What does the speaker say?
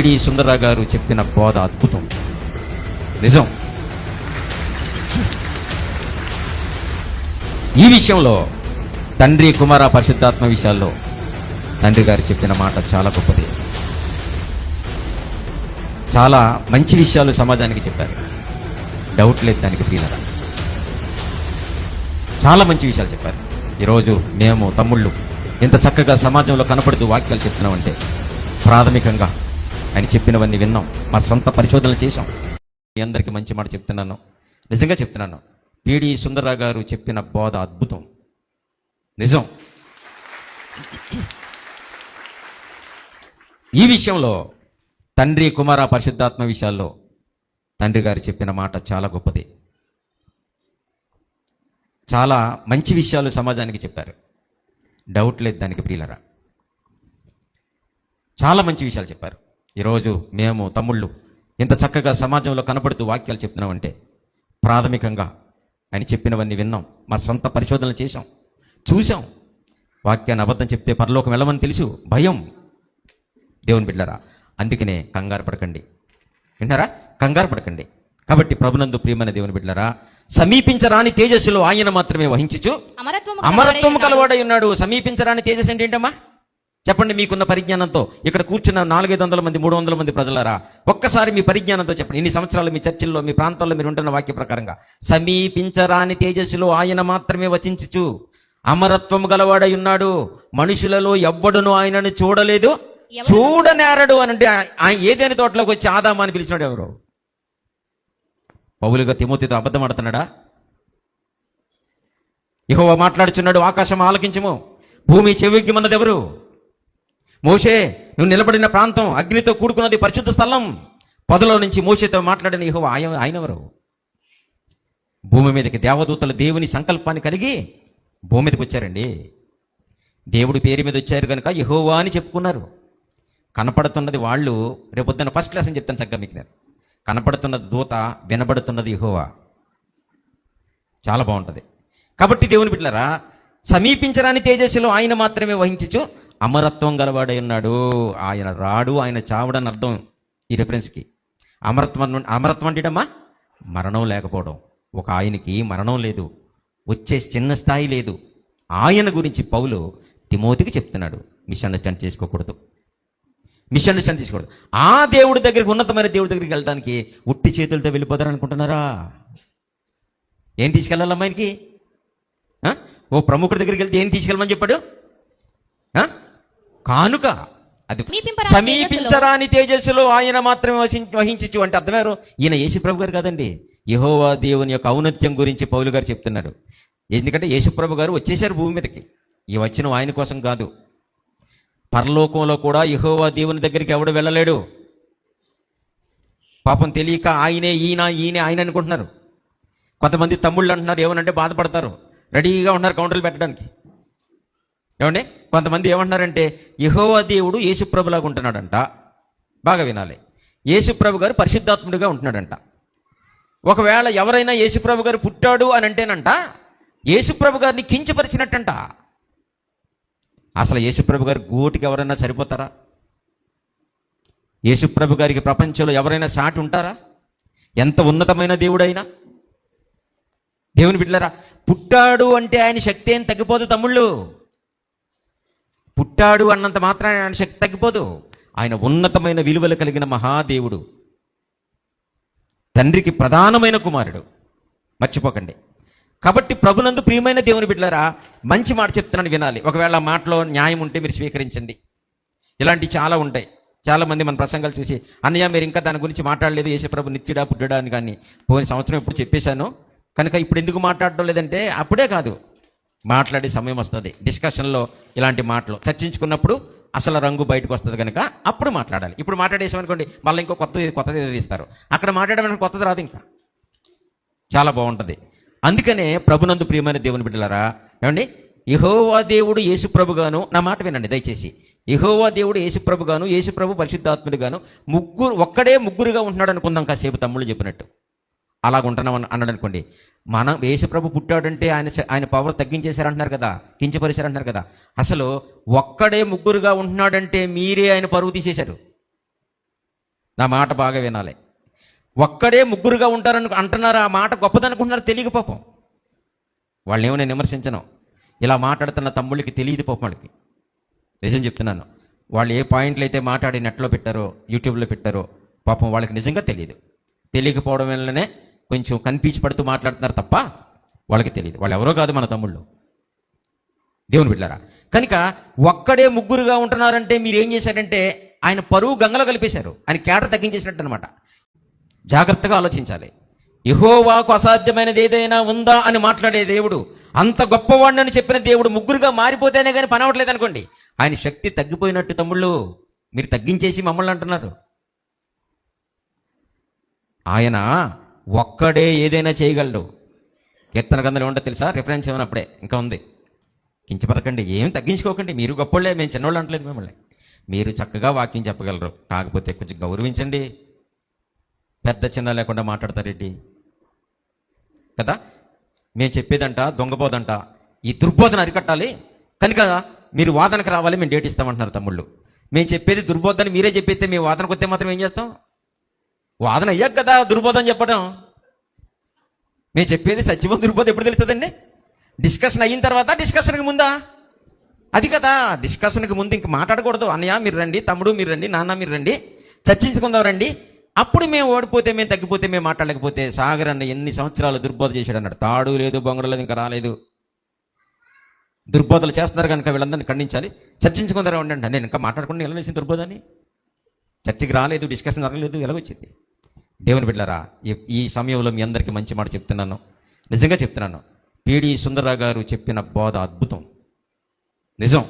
పిడి సుందరరావు గారు చెప్పిన బోధ అద్భుతం, నిజం. ఈ విషయంలో తండ్రి కుమార పరిశుద్ధాత్మ విషయాల్లో తండ్రి గారు చెప్పిన మాట చాలా గొప్పది. చాలా మంచి విషయాలు సమాజానికి చెప్పారు, డౌట్ లేదు దానికి. ప్రియులారా, చాలా మంచి విషయాలు చెప్పారు. ఈరోజు మేము తమ్ముళ్ళు ఇంత చక్కగా సమాజంలో కనపడుతూ వాక్యాలు చెప్తున్నామంటే ప్రాథమికంగా ఆయన చెప్పినవన్నీ విన్నాం, మా సొంత పరిశోధనలు చేశాం. మీ అందరికీ మంచి మాట చెప్తున్నాను, నిజంగా చెప్తున్నాను. పిడి సుందరరావు గారు చెప్పిన బోధ అద్భుతం, నిజం. ఈ విషయంలో తండ్రి కుమార పరిశుద్ధాత్మ విషయాల్లో తండ్రి గారు చెప్పిన మాట చాలా గొప్పది. చాలా మంచి విషయాలు సమాజానికి చెప్పారు, డౌట్ లేదు దానికి. ప్రియులారా, చాలా మంచి విషయాలు చెప్పారు. ఈరోజు మేము తమ్ముళ్ళు ఇంత చక్కగా సమాజంలో కనపడుతూ వాక్యాలు చెప్తున్నామంటే ప్రాథమికంగా ఆయన చెప్పినవన్నీ విన్నాం, మా సొంత పరిశోధనలు చేశాం, చూసాం. వాక్యాన్ని అబద్ధం చెప్తే పరలోకం వెళ్ళమని తెలుసు, భయం. దేవుని బిడ్డలారా, అందుకనే కంగారు పడకండి. విన్నారా? కంగారు పడకండి. కాబట్టి ప్రభునందు ప్రియమైన దేవుని బిడ్డలారా, సమీపించరాని తేజస్సులో ఆయన మాత్రమే వహించుచు అమరత్వము కలవాడై ఉన్నాడు. సమీపించరాని తేజస్సు అంటే ఏంటమ్మా చెప్పండి? మీకున్న పరిజ్ఞానంతో ఇక్కడ కూర్చున్న 400-500 మంది 300 మంది ప్రజలారా, ఒక్కసారి మీ పరిజ్ఞానంతో చెప్పండి. ఇన్ని సంవత్సరాలు మీ చర్చిల్లో మీ ప్రాంతాల్లో మీరు ఉంటున్న వాక్య ప్రకారంగా, సమీపించరాని తేజస్సులో ఆయన మాత్రమే వచించుచు అమరత్వము గలవాడై ఉన్నాడు. మనుషులలో ఎవ్వడును ఆయనను చూడలేదు, చూడనేరడు అని అంటే ఆయన ఏదైనా తోటలోకి వచ్చి ఆదామా అని పిలిచినాడు ఎవరు? పౌలుగా తిమోతితో అబద్ధం ఆడుతున్నాడా? యెహోవా మాట్లాడుచున్నాడు, ఆకాశం ఆలకించము, భూమి చెవిగ్యమన్నది ఎవరు? మోషే, నువ్వు నిలబడిన ప్రాంతం అగ్నితో కూడుకున్నది పరిశుద్ధ స్థలం. పొదలో నుంచి మోషేతో మాట్లాడిన యెహోవా ఆయన ఎవరు? భూమి మీదకి దేవదూతలు దేవుని సంకల్పాన్ని కలిగి భూమి మీదకి వచ్చారండి. దేవుడి పేరు మీద వచ్చారు కనుక యెహోవా అని చెప్పుకున్నారు. కనపడుతున్నది వాళ్ళు, రేపొద్దున ఫస్ట్ క్లాస్ అని చెప్తాను చక్కగా మీకు. నేను కనపడుతున్నది దూత, వినబడుతున్నది యెహోవా. చాలా బాగుంటుంది. కాబట్టి దేవుని బిడ్డలారా, సమీపించరాని తేజస్సులో ఆయన మాత్రమే వహించుచు అమరత్వం గలవాడై ఉన్నాడు. ఆయన రాడు, ఆయన చావడని అర్థం ఈ రెఫరెన్స్కి. అమరత్వం అంటేటమ్మా మరణం లేకపోవడం. ఒక ఆయనకి మరణం లేదు, వచ్చే చిన్న స్థాయి లేదు. ఆయన గురించి పౌలు తిమోతికి చెప్తున్నాడు. మిస్అండర్స్టాండ్ చేసుకోకూడదు. ఆ దేవుడి దగ్గరికి, ఉన్నతమైన దేవుడి దగ్గరికి వెళ్ళడానికి ఉట్టి చేతులతో వెళ్ళిపోతారు అనుకుంటున్నారా? ఏం తీసుకెళ్ళాలమ్మా ఆయనకి? ఓ ప్రముఖుడి దగ్గరికి వెళ్తే ఏం తీసుకెళ్ళమని చెప్పాడు? కానుక. అది సమీపించరాని తేజస్సులో ఆయన మాత్రమే వహించచ్చు అంటే అర్థమేరు? ఈయన యేసుప్రభు గారు కాదండి. యెహోవా దేవుని యొక్క ఔన్నత్యం గురించి పౌలు గారు చెప్తున్నాడు. ఎందుకంటే యేసుప్రభు గారు వచ్చేసారు భూమి మీదకి. ఈ వచ్చిన ఆయన కోసం కాదు. పరలోకంలో కూడా యెహోవా దేవుని దగ్గరికి ఎవడు వెళ్ళలేడు. పాపం తెలియక ఆయనే ఈయన ఆయన అనుకుంటున్నారు. కొంతమంది తమ్ముళ్ళు అంటున్నారు, ఏమనంటే బాధపడతారు, రెడీగా ఉన్నారు కౌంటర్లు పెట్టడానికి. ఏమండి? కొంతమంది ఏమంటున్నారంటే యెహోవా దేవుడు యేసుప్రభులాగా ఉంటున్నాడంట. బాగా వినాలి. యేసుప్రభు గారు పరిశుద్ధాత్ముడిగా ఉంటున్నాడంట. ఒకవేళ ఎవరైనా యేసుప్రభు గారు పుట్టాడు అని అంటేనంట యేసుప్రభు గారిని కించపరిచినట్టంట. అసలు యేసుప్రభు గారి గోటికి ఎవరైనా సరిపోతారా? యేసుప్రభు గారికి ప్రపంచంలో ఎవరైనా సాటి ఉంటారా? ఎంత ఉన్నతమైన దేవుడైనా. దేవుని బిడ్డలారా, పుట్టాడు అంటే ఆయన శక్తి ఏం తగ్గిపోదు తమ్ముళ్ళు. పుట్టాడు అన్నంత మాత్రాన ఆయన శక్తి తగ్గిపోదు. ఆయన ఉన్నతమైన విలువలు కలిగిన మహాదేవుడు, తండ్రికి ప్రధానమైన కుమారుడు, మర్చిపోకండి. కాబట్టి ప్రభునందు ప్రియమైన దేవుని బిడ్డలారా, మంచి మాట చెప్తున్నాను, వినాలి. ఒకవేళ ఆ మాటలో న్యాయం ఉంటే మీరు స్వీకరించండి. ఇలాంటివి చాలా ఉంటాయి. చాలామంది మన ప్రసంగాలు చూసి, అన్నయ్య మీరు ఇంకా దాని గురించి మాట్లాడలేదు, యేసుప్రభు నిత్యుడా పుట్టాడా అని. కానీ పోయిన సంవత్సరం ఎప్పుడు చెప్పేశాను కనుక ఇప్పుడు ఎందుకు మాట్లాడటం లేదంటే, అప్పుడే కాదు, మాట్లాడే సమయం వస్తుంది. డిస్కషన్లో ఇలాంటి మాటలు చర్చించుకున్నప్పుడు అసలు రంగు బయటకు వస్తుంది కనుక అప్పుడు మాట్లాడాలి. ఇప్పుడు మాట్లాడేసామనుకోండి మళ్ళీ ఇంకో కొత్తది ఏదో తీస్తారు. అక్కడ మాట్లాడడానికి కొత్తది రాదు, ఇంకా చాలా బాగుంటుంది. అందుకనే ప్రభునందు ప్రియమైన దేవుని బిడ్డలారా, ఏమండి, యెహోవా దేవుడు యేసుప్రభుగాను, నా మాట వినండి దయచేసి, యెహోవా దేవుడు యేసుప్రభుగాను, యేసుప్రభు పరిశుద్ధాత్ముడిగాను ఒక్కడే ముగ్గురుగా ఉంటున్నాడు అనుకుందాం కాసేపు తమ్ముళ్ళు చెప్పినట్టు. అలాగుంటున్నాం అన్నాడు అనుకోండి. మనం యేసుప్రభు పుట్టాడంటే ఆయన పవర్ తగ్గించేశారంటున్నారు కదా, కించపరిచారంటున్నారు కదా. అసలు ఒక్కడే ముగ్గురుగా ఉంటున్నాడంటే మీరే ఆయన పరువు తీసేశారు. నా మాట బాగా వినాలి. ఒక్కడే ముగ్గురుగా ఉంటారని అంటున్నారు. ఆ మాట గొప్పదనుకుంటున్నారు, తెలియక పాపం. వాళ్ళేమో నేను విమర్శించను. ఇలా మాట్లాడుతున్న తమ్ముళ్ళకి తెలియదు పాపం. వాళ్ళకి నిజం చెప్తున్నాను. వాళ్ళు ఏ పాయింట్లు అయితే మాట్లాడి నెట్లో పెట్టారో, యూట్యూబ్లో పెట్టారో, పాపం వాళ్ళకి నిజంగా తెలియదు. తెలియకపోవడం వల్లనే కొంచెం కన్ఫ్యూజ్ పడుతూ మాట్లాడుతున్నారు తప్ప వాళ్ళకి తెలియదు. వాళ్ళు ఎవరో కాదు, మన తమ్ముళ్ళు, దేవుని బిడ్డలారా. కనుక ఒక్కడే ముగ్గురుగా ఉంటున్నారంటే మీరు ఏం చేశారంటే ఆయన పరువు గంగలో కలిపేశారు. ఆయన కేటర్ తగ్గించేసినట్టు అనమాట. జాగ్రత్తగా ఆలోచించాలి. యెహోవాకు అసాధ్యమైనది ఏదైనా ఉందా అని మాట్లాడే దేవుడు, అంత గొప్పవాడిని చెప్పిన దేవుడు ముగ్గురుగా మారిపోతేనే కానీ పని అవ్వట్లేదు అనుకోండి, ఆయన శక్తి తగ్గిపోయినట్టు. తమ్ముళ్ళు, మీరు తగ్గించేసి మమ్మల్ని అంటున్నారు. ఆయన ఒక్కడే ఏదైనా చేయగలడు. కీర్తన గ్రంథంలో ఏమంటో తెలుసా? రిఫరెన్స్ ఏమైనా అప్పుడే ఇంకా ఉంది. కించపడకండి, ఏం తగ్గించుకోకండి. మీరు గొప్పలే, మేము చిన్నోళ్ళు అంటలేదు మిమ్మల్ని. మీరు చక్కగా వాక్యం చెప్పగలరు, కాకపోతే కొంచెం గౌరవించండి. పెద్ద చిన్న లేకుండా మాట్లాడతారేంటి కదా? మేము చెప్పేదంట దొంగబోదంట, ఈ దుర్బోధన అరికట్టాలి కనుక మీరు వాదనకు రావాలి, మేము డేట్ ఇస్తామంటున్నారు తమ్ముళ్ళు. మేము చెప్పేది దుర్బోధన మీరే చెప్పేస్తే మేము వాదనకు వస్తే మాత్రం ఏం చేస్తాం? వాదన అయ్యాక కదా దుర్బోధన చెప్పడం. మేము చెప్పేది సత్యమో దుర్బోధ ఎప్పుడు తెలుస్తుందండి? డిస్కషన్ అయిన తర్వాత, డిస్కషన్కి ముందా? అది కదా, డిస్కషన్కి ముందు ఇంక మాట్లాడకూడదు. అన్నయ్య మీరు రండి, తమ్ముడు మీరు రండి, నాన్న మీరు రండి, చర్చించుకుందాం రండి. అప్పుడు మేము ఓడిపోతే, మేము తగ్గిపోతే, మేము మాట్లాడలేకపోతే, సాగర్ అన్న ఎన్ని సంవత్సరాలు దుర్బోధ చేశాడు అన్నాడు. తాడు లేదు, బొంగరం లేదు, ఇంకా రాలేదు. దుర్బోధలు చేస్తున్నారు కనుక వీళ్ళందరినీ ఖండించాలి, చర్చించుకుందాం ఉండండి. నేను ఇంకా మాట్లాడకుండా ఎలా వేసింది దుర్బోధని? చర్చకి రాలేదు, డిస్కషన్ జరగలేదు, ఎలాగొచ్చింది? దేవుని బిడ్డలారా, ఈ సమయంలో మీ అందరికీ మంచి మాట చెప్తున్నాను, నిజంగా చెప్తున్నాను. పిడి సుందరరావు గారు చెప్పిన బోధ అద్భుతం, నిజం.